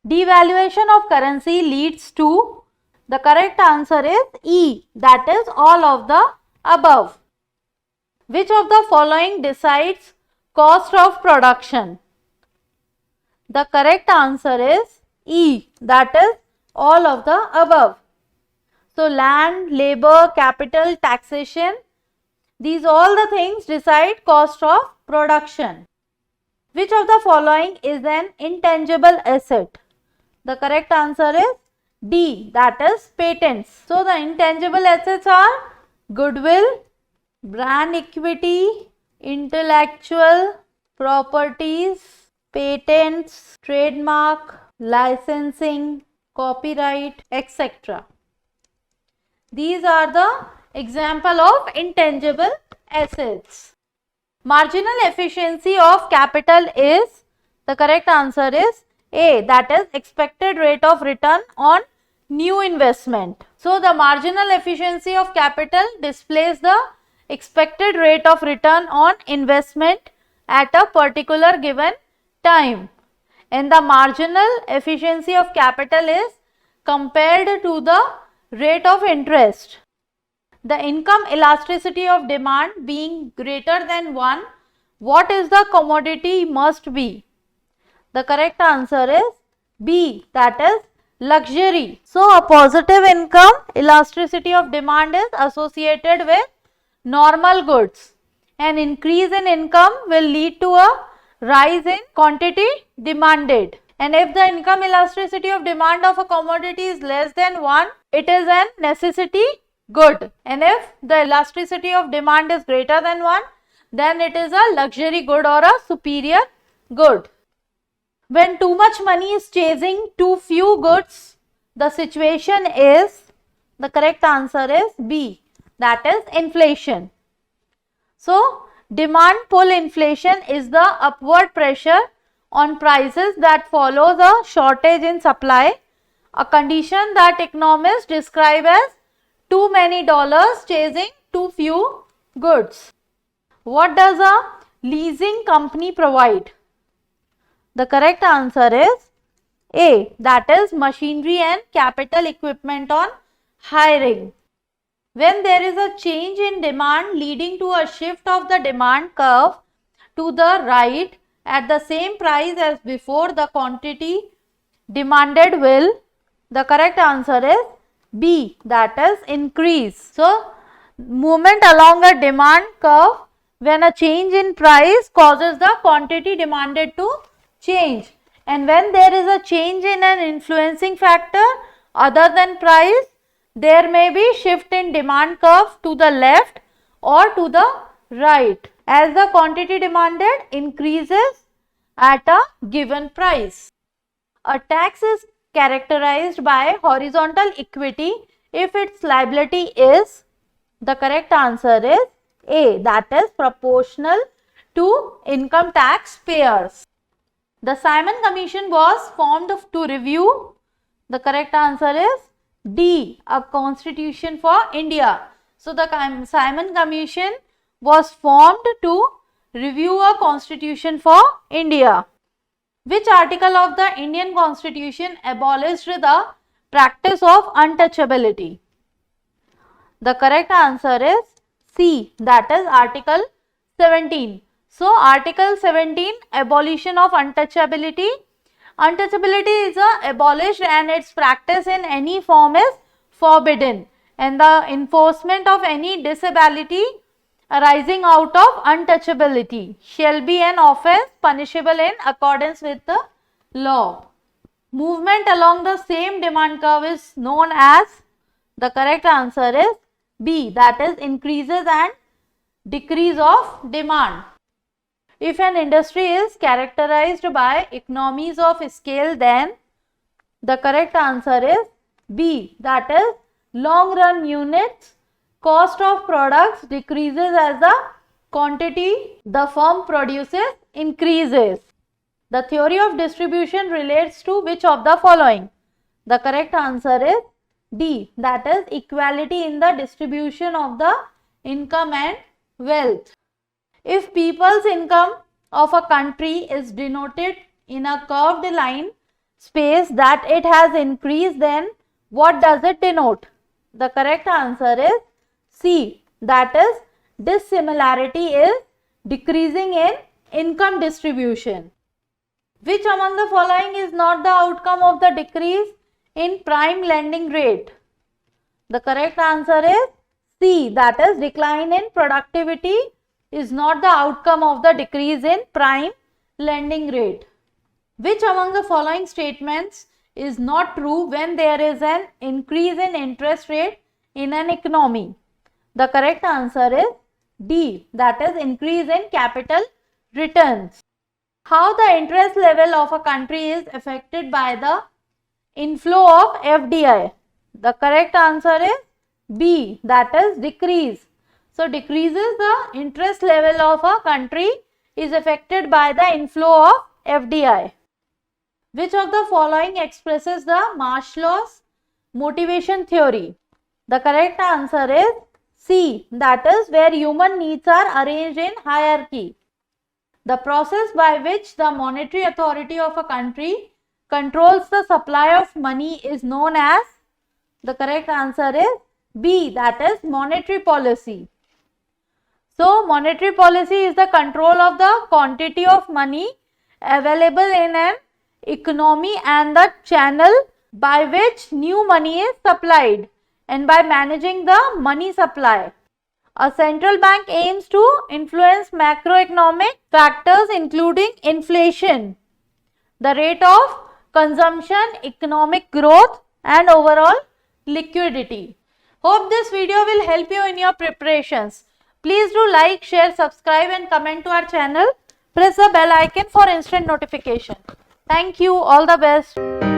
Devaluation of currency leads to, the correct answer is E, that is all of the above. Which of the following decides cost of production? The correct answer is E, that is all of the above. So land, labor, capital, taxation, these all the things decide cost of production. Which of the following is an intangible asset? The correct answer is D, that is patents. So the intangible assets are goodwill, brand equity, intellectual properties, patents, trademark, licensing, copyright, etc. These are the example of intangible assets. Marginal efficiency of capital is, the correct answer is A, that is expected rate of return on new investment. So the marginal efficiency of capital displays the expected rate of return on investment at a particular given time, and the marginal efficiency of capital is compared to the rate of interest. The income elasticity of demand being greater than 1, what is the commodity must be? The correct answer is B, that is luxury. So a positive income elasticity of demand is associated with normal goods. An increase in income will lead to a rise in quantity demanded. And if the income elasticity of demand of a commodity is less than 1, it is a necessity good. And if the elasticity of demand is greater than 1, then it is a luxury good or a superior good. When too much money is chasing too few goods, the situation is, the correct answer is B, that is inflation. So demand pull inflation is the upward pressure on prices that follows a shortage in supply, a condition that economists describe as too many dollars chasing too few goods. What does a leasing company provide? The correct answer is A, that is machinery and capital equipment on hiring. When there is a change in demand leading to a shift of the demand curve to the right at the same price as before, the quantity demanded will, the correct answer is B, that is increase. So movement along a demand curve, when a change in price causes the quantity demanded to change, and when there is a change in an influencing factor other than price, there may be shift in demand curve to the left or to the right as the quantity demanded increases at a given price. A tax is characterized by horizontal equity if its liability is, the correct answer is A, that is proportional to income tax payers. The Simon Commission was formed to review, the correct answer is D, a constitution for India. So the Simon Commission was formed to review a constitution for India. Which article of the Indian Constitution abolished the practice of untouchability? The correct answer is C, that is Article 17. So Article 17, abolition of untouchability. Untouchability is abolished and its practice in any form is forbidden, and the enforcement of any disability arising out of untouchability shall be an offence punishable in accordance with the law. Movement along the same demand curve is known as, the correct answer is B, that is increases and decrease of demand. If an industry is characterized by economies of scale, then the correct answer is B, that is long run units cost of products decreases as the quantity the firm produces increases. The theory of distribution relates to which of the following? The correct answer is D, that is equality in the distribution of the income and wealth. If people's income of a country is denoted in a curved line, space that it has increased, then what does it denote? The correct answer is C, that is dissimilarity is decreasing in income distribution. Which among the following is not the outcome of the decrease in prime lending rate? The correct answer is C, that is decline in productivity is not the outcome of the decrease in prime lending rate. Which among the following statements is not true when there is an increase in interest rate in an economy? The correct answer is D, that is increase in capital returns. How the interest level of a country is affected by the inflow of FDI? The correct answer is B, that is decrease. So decreases the interest level of a country is affected by the inflow of FDI. Which of the following expresses the Maslow's motivation theory? The correct answer is C, that is where human needs are arranged in hierarchy. The process by which the monetary authority of a country controls the supply of money is known as? The correct answer is B, that is monetary policy. So, monetary policy is the control of the quantity of money available in an economy and the channel by which new money is supplied and by managing the money supply. A central bank aims to influence macroeconomic factors including inflation, the rate of consumption, economic growth and overall liquidity. Hope this video will help you in your preparations. Please do like, share, subscribe and comment to our channel. Press the bell icon for instant notification. Thank you. All the best.